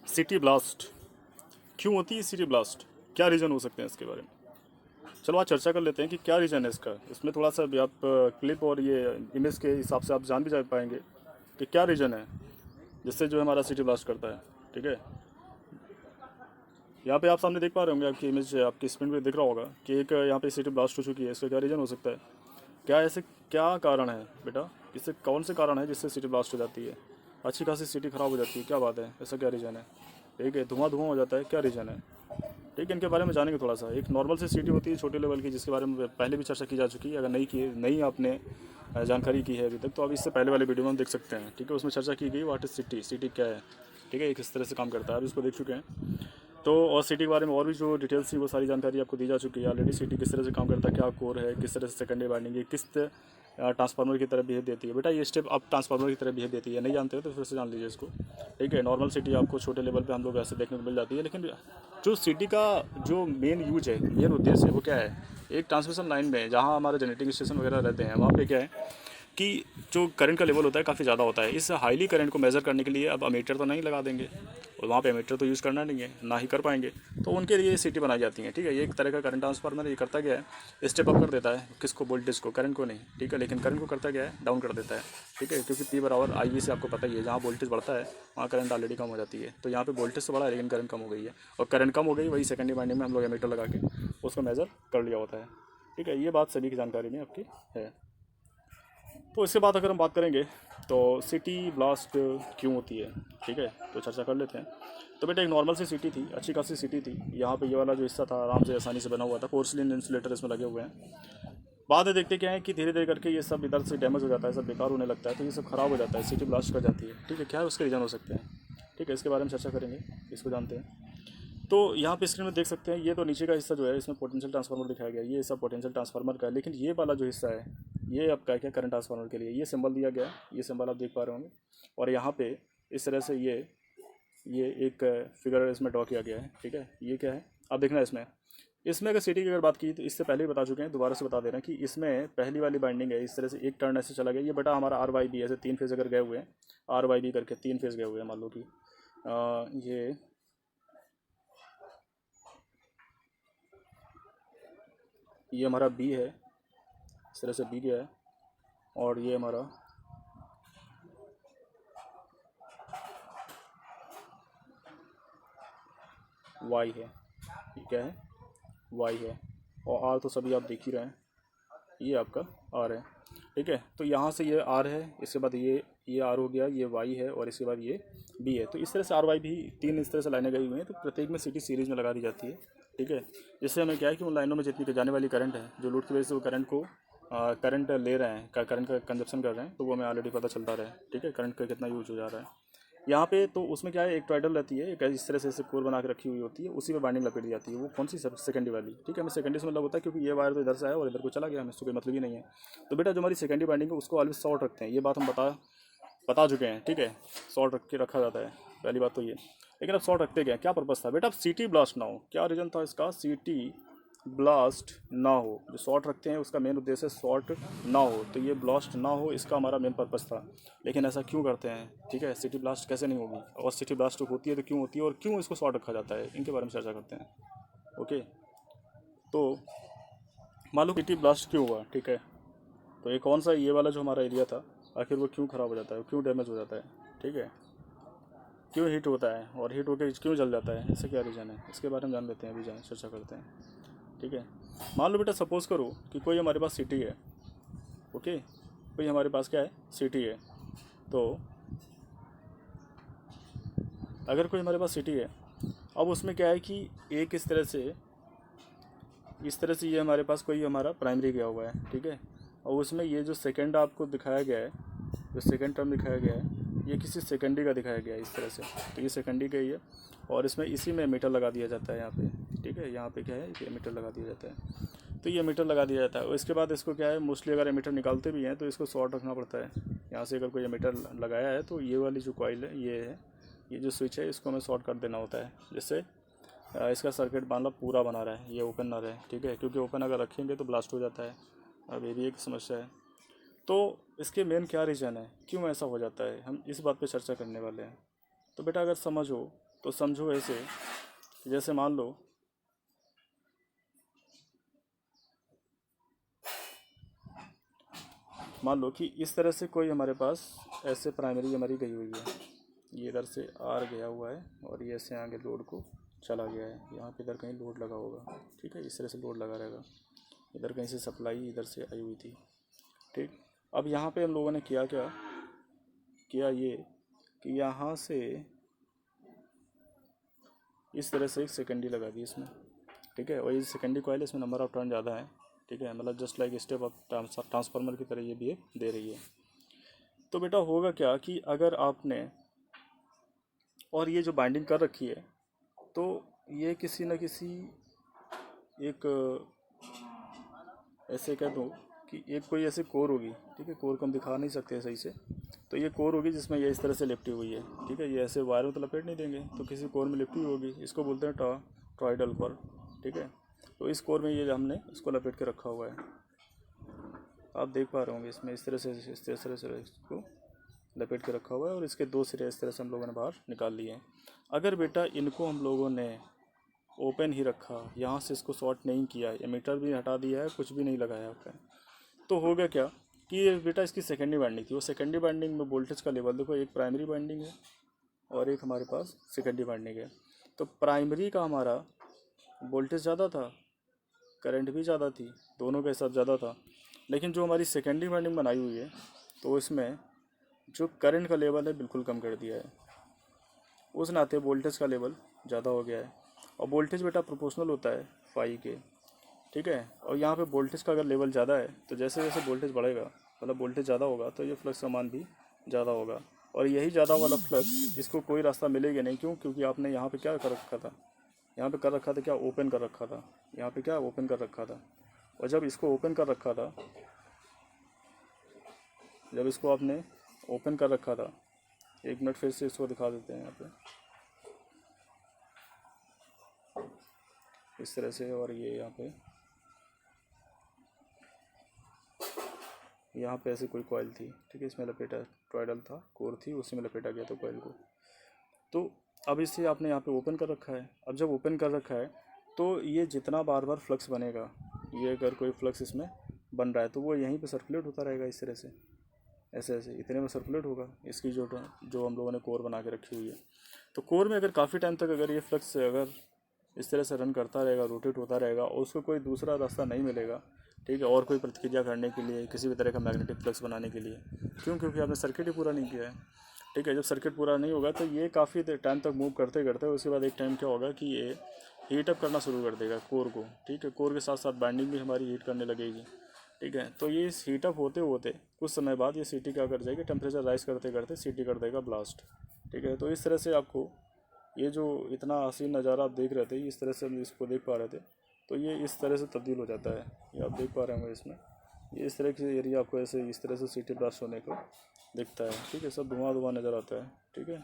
City blast क्यों होती है सिटी ब्लास्ट, क्या रीज़न हो सकते हैं इसके बारे में। चलो आज चर्चा कर लेते हैं कि क्या रीज़न है इसका। इसमें थोड़ा सा भी आप क्लिप और ये इमेज के हिसाब से आप जान भी जा पाएंगे कि क्या रीज़न है जिससे जो है हमारा सिटी ब्लास्ट करता है। ठीक है, यहाँ पे आप सामने देख पा रहे होंगे, आपकी इमेज आपकी स्क्रीन पे दिख रहा होगा कि एक यहाँ पे सिटी ब्लास्ट हो चुकी है। इसका क्या रीज़न हो सकता है, क्या ऐसे क्या कारण है बेटा, इससे कौन से कारण है जिससे सिटी ब्लास्ट हो जाती है, अच्छी खासी सिटी ख़राब हो जाती है, क्या बात है, ऐसा क्या रीज़न है। ठीक है, धुआं धुआं हो जाता है, क्या रीज़न है। ठीक है, इनके बारे में जानेंगे थोड़ा सा। एक नॉर्मल सी सिटी होती है छोटे लेवल की, जिसके बारे में पहले भी चर्चा की जा चुकी है। अगर नहीं आपने जानकारी की है अभी तक, तो आप इससे पहले वाले वीडियो में देख सकते हैं। ठीक है, उसमें चर्चा की गई व्हाट इज सिटी, सिटी क्या है। ठीक है, किस तरह से काम करता है, आप इसको देख चुके हैं। तो और सिटी के बारे में और भी जो डिटेल्स थी वो सारी जानकारी आपको दी जा चुकी है ऑलरेडी। सिटी किस तरह से काम करता है, क्या कोर है, किस तरह से सेकेंडरी बाइंडिंग है, किस ट्रांसफार्मर की तरह बिहेव देती है। बेटा ये स्टेप अब ट्रांसफार्मर की तरह बिहेव देती है, नहीं जानते हो तो फिर से जान लीजिए इसको। ठीक है, नॉर्मल सिटी आपको छोटे लेवल पे हम लोग ऐसे देखने को मिल जाती है, लेकिन जो सिटी का जो मेन यूज है, मेन उद्देश्य है वो क्या है। एक ट्रांसमिशन लाइन में जहाँ हमारे जनरेटिंग स्टेशन वगैरह रहते हैं, वहाँ पे क्या है कि जो करंट का लेवल होता है काफ़ी ज़्यादा होता है। इस हाईली करंट को मेज़र करने के लिए अब अमीटर तो नहीं लगा देंगे, और वहाँ पे अमीटर तो यूज़ करना नहीं है, ना ही कर पाएंगे। तो उनके लिए सिटी बनाई जाती है। ठीक है, ये एक तरह का करंट ट्रांसफार्मर ये करता क्या है, स्टेप अप कर देता है किसको, वोल्टेज को, करंट को नहीं। ठीक है, लेकिन करंट को करता क्या है, डाउन कर देता है। ठीक है, क्योंकि पी बराबर आई वी से आपको पता ही है, जहाँ वोल्टेज बढ़ता है वहाँ करंट ऑलरेडी कम हो जाती है। तो यहाँ पे वोल्टेज तो बढ़ा है लेकिन करंट कम हो गई है, और करंट कम हो गई वही सेकेंडरी वाइंडिंग में हम लोग एमीटर लगा के उसको मेज़र कर लिया होता है। ठीक है, ये बात सभी की जानकारी में आपकी है। तो इसके बाद अगर हम बात करेंगे तो सिटी ब्लास्ट क्यों होती है। ठीक है, तो चर्चा कर लेते हैं। तो बेटा एक नॉर्मल सी सिटी थी, अच्छी खासी सिटी थी। यहाँ पे ये वाला जो हिस्सा था आराम से आसानी से बना हुआ था, पोर्सिलिन इंसुलेटर इसमें लगे हुए हैं। बाद में देखते क्या है कि धीरे धीरे करके ये सब इधर से डैमेज हो जाता है, सब बेकार होने लगता है, तो ये सब खराब हो जाता है, सिटी ब्लास्ट कर जाती है। ठीक है, क्या है उसके रीज़न हो सकते हैं। ठीक है, इसके बारे में चर्चा करेंगे, इसको जानते हैं। तो यहाँ पे स्क्रीन में देख सकते हैं, ये तो नीचे का हिस्सा जो है इसमें पोटेंशियल ट्रांसफार्मर दिखाया गया है, ये सब पोटेंशियल ट्रांसफार्मर का है। लेकिन ये वाला जो हिस्सा है ये आपका क्या, करंट ट्रांसफार्मर के लिए ये सिंबल दिया गया है, ये सिंबल आप देख पा रहे होंगे। और यहाँ पे इस तरह से ये एक फिगर इसमें ड्रॉ किया गया है। ठीक है, ये क्या है आप देखना इसमें। इसमें अगर सिटी की अगर बात की तो इससे पहले ही बता चुके हैं, दोबारा से बता दे रहे हैं कि इसमें पहली वाली बाइंडिंग है, इस तरह से एक टर्न ऐसे चला गया। ये बेटा हमारा आर वाई बी, ऐसे 3 फेज अगर गए हुए हैं, आर वाई बी करके 3 फेज गए हुए हैं, मान लो कि ये हमारा बी है, इस तरह से बी गया है, और ये हमारा वाई है। ये क्या है, वाई है। और आर तो सभी आप देख ही रहे हैं, ये आपका आर है। ठीक है, तो यहाँ से ये आर है, इसके बाद ये आर हो गया, ये वाई है, और इसके बाद ये बी है। तो इस तरह से आर वाई भी 3 इस तरह से लाइनें गई हुई हैं, तो प्रत्येक में सिटी सीरीज में लगा दी जाती है। ठीक है, जिससे हमें क्या है कि उन लाइनों में जितनी जाने वाली करंट है, जो लोड की वजह से वो करंट को करंट ले रहे हैं, करंट का कंजप्शन कर रहे हैं, तो वो हमें ऑलरेडी पता चलता रहे। ठीक है, करंट का कितना यूज हो जा रहा है यहाँ पे। तो उसमें क्या है, एक ट्राइडल रहती है, एक इस तरह से ऐसे कोर बना के रखी हुई होती है, उसी में बाइंडिंग लपेट दी जाती है। वो कौन सी, सेकेंडरी वाली। ठीक है, हमें सेकेंडरी से मतलब होता है क्योंकि ये वायर तो इधर से आया और इधर को चला गया, हमें इससे कोई मतलब ही नहीं है। तो बेटा जो हमारी सेकेंडरी बाइंडिंग है उसको ऑलवेज शॉर्ट रखते हैं, ये बात हम बता चुके हैं। ठीक है, शॉर्ट रख के रखा जाता है, पहली बात तो ये। लेकिन अब शॉर्ट रखते क्या, क्या पर्पज़ था बेटा, अब सिटी ब्लास्ट ना हो, क्या रीज़न था इसका, सिटी ब्लास्ट ना हो। जो शॉर्ट रखते हैं उसका मेन उद्देश्य शॉर्ट ना हो, तो ये ब्लास्ट ना हो इसका हमारा मेन पर्पज़ था। लेकिन ऐसा क्यों करते हैं, ठीक है, सिटी ब्लास्ट कैसे नहीं होगी, और सिटी ब्लास्ट होती है तो क्यों होती है, और क्यों इसको शॉर्ट रखा जाता है, इनके बारे में चर्चा करते हैं। ओके, तो मान लो सिटी ब्लास्ट क्यों हुआ। ठीक है, तो ये कौन सा, ये वाला जो हमारा एरिया था, आखिर वो क्यों ख़राब हो जाता है, क्यों डैमेज हो जाता है। ठीक है, क्यों हीट होता है, और हीट होकर क्यों जल जाता है, इससे क्या रीज़न है, इसके बारे में जान लेते हैं, अभी जान चर्चा करते हैं। ठीक है, मान लो बेटा सपोज़ करो कि कोई हमारे पास सिटी है। ओके, कोई हमारे पास क्या है, सिटी है। तो अगर कोई हमारे पास सिटी है, अब उसमें क्या है कि एक इस तरह से ये हमारे पास कोई हमारा प्राइमरी गया हुआ है। ठीक है, और उसमें ये जो सेकंड आपको दिखाया गया है, जो सेकंड टर्म दिखाया गया है, ये किसी सेकेंडरी का दिखाया गया है इस तरह से। तो ये सेकेंडरी का ही है, और इसमें इसी में मीटर लगा दिया जाता है यहाँ पे। ठीक है, यहाँ पे क्या है कि मीटर लगा दिया जाता है, तो ये मीटर लगा दिया जाता है। और इसके बाद इसको क्या है, मोस्टली अगर एमीटर निकालते भी हैं तो इसको शॉर्ट रखना पड़ता है। यहाँ से अगर कोई एमीटर लगाया है तो ये वाली जो कॉइल है, ये है, ये जो स्विच है, इसको हमें शॉर्ट कर देना होता है, जिससे इसका सर्किट मान लो पूरा बना रहा है, ये ओपन ना रहे। ठीक है, क्योंकि ओपन अगर रखेंगे तो ब्लास्ट हो जाता है। अब ये भी एक समस्या है। तो इसके मेन क्या रीज़न है, क्यों ऐसा हो जाता है, हम इस बात पे चर्चा करने वाले हैं। तो बेटा अगर समझो तो समझो ऐसे कि जैसे मान लो कि इस तरह से कोई हमारे पास ऐसे प्राइमरी हमारी गई हुई है, ये इधर से आर गया हुआ है और ये ऐसे आगे लोड को चला गया है, यहाँ पे इधर कहीं लोड लगा होगा, ठीक है, इस तरह से लोड लगा रहेगा, इधर कहीं से सप्लाई इधर से आई हुई थी, ठीक। अब यहाँ पे हम लोगों ने किया क्या किया, ये कि यहाँ से इस तरह से एक सेकेंडरी लगा दी इसमें, ठीक है, और ये सेकेंडरी कॉइल इसमें नंबर ऑफ टर्न ज़्यादा है, ठीक है, मतलब just like step of transformer की तरह ये भी दे रही है। तो बेटा होगा क्या कि अगर आपने और ये जो बाइंडिंग कर रखी है तो ये किसी न किसी एक ऐसे कह दूँ कि एक कोई ऐसी कोर होगी, ठीक है, कोर को हम दिखा नहीं सकते सही से, तो ये कोर होगी जिसमें ये इस तरह से लिपटी हुई है, ठीक है, ये ऐसे वायर में तो लपेट नहीं देंगे, तो किसी कोर में लिपटी हुई होगी, इसको बोलते हैं टॉरॉइडल कोर, ठीक है। तो इस कोर में ये हमने इसको लपेट के रखा हुआ है, आप देख पा रहे होंगे इसमें इस तरह से इसको लपेट के रखा हुआ है और इसके 2 सिरे इस तरह से हम लोगों ने बाहर निकाल लिए हैं। अगर बेटा इनको हम लोगों ने ओपन ही रखा, यहाँ से इसको शॉर्ट नहीं किया, एमीटर भी हटा दिया है, कुछ भी नहीं लगाया आपका, तो होगा क्या कि ये बेटा इसकी सेकेंडरी बाइंडिंग थी, वो सेकेंडरी बाइंडिंग में वोल्टेज का लेवल देखो, एक प्राइमरी बाइंडिंग है और एक हमारे पास सेकेंडरी बाइंडिंग है। तो प्राइमरी का हमारा वोल्टेज ज़्यादा था, करंट भी ज़्यादा थी, दोनों के साथ ज़्यादा था, लेकिन जो हमारी सेकेंडरी बाइंडिंग बनाई हुई है तो इसमें जो करंट का लेवल है बिल्कुल कम कर दिया है, उस नाते वोल्टेज का लेवल ज़्यादा हो गया है। और वोल्टेज बेटा प्रोपोर्शनल होता है फाई के, ठीक है, और यहाँ पे वोल्टेज का अगर लेवल ज़्यादा है तो जैसे जैसे वोल्टेज बढ़ेगा, मतलब वोल्टेज ज़्यादा होगा तो ये फ्लक्स का मान भी ज़्यादा होगा, और यही ज़्यादा वाला फ्लक्स इसको कोई रास्ता मिलेगा नहीं, क्यों, क्योंकि आपने यहाँ पे क्या कर रखा था, यहाँ पे कर रखा था क्या, ओपन कर रखा था, यहाँ पे क्या ओपन कर रखा था, और जब इसको ओपन कर रखा था, जब इसको आपने ओपन कर रखा था, 1 मिनट फिर से इसको दिखा देते हैं यहाँ पे इस तरह से, और ये यहाँ पे ऐसे कोई कॉइल थी, ठीक है, इसमें लपेटा टॉरॉइडल था, कोर थी, उसी में लपेटा गया था कॉइल को। तो अब इसे आपने यहाँ पे ओपन कर रखा है, अब जब ओपन कर रखा है तो ये जितना बार बार फ्लक्स बनेगा, ये अगर कोई फ्लक्स इसमें बन रहा है तो वो यहीं पे सर्कुलेट होता रहेगा इस तरह से, ऐसे ऐसे इतने में सर्कुलेट होगा इसकी जो हम लोगों ने कोर बना के रखी हुई है। तो कोर में अगर काफ़ी टाइम तक अगर ये फ्लक्स अगर इस तरह से रन करता रहेगा, रोटेट होता रहेगा, और उसको कोई दूसरा रास्ता नहीं मिलेगा, ठीक है, और कोई प्रतिक्रिया करने के लिए, किसी भी तरह का मैग्नेटिक फ्लक्स बनाने के लिए, क्यों, क्योंकि आपने सर्किट ही पूरा नहीं किया है, ठीक है। जब सर्किट पूरा नहीं होगा तो ये काफ़ी टाइम तक मूव करते करते उसके बाद एक टाइम क्या होगा कि ये हीट अप करना शुरू कर देगा कोर को, ठीक है, कोर के साथ साथ बाइंडिंग भी हमारी हीट करने लगेगी, ठीक है। तो ये हीट अप होते होते कुछ समय बाद ये सीटी क्या कर जाएगी, टेम्परेचर राइज करते करते सीटी कर देगा ब्लास्ट, ठीक है। तो इस तरह से आपको ये जो इतना हसीन नज़ारा आप देख रहे थे, इस तरह से हम इसको देख पा रहे थे, तो ये इस तरह से तब्दील हो जाता है, ये आप देख पा रहे होंगे इसमें, ये इस तरह के एरिया आपको ऐसे इस तरह से सिटी ब्लास्ट होने को दिखता है, ठीक है, सब धुआं धुआं नज़र आता है, ठीक है।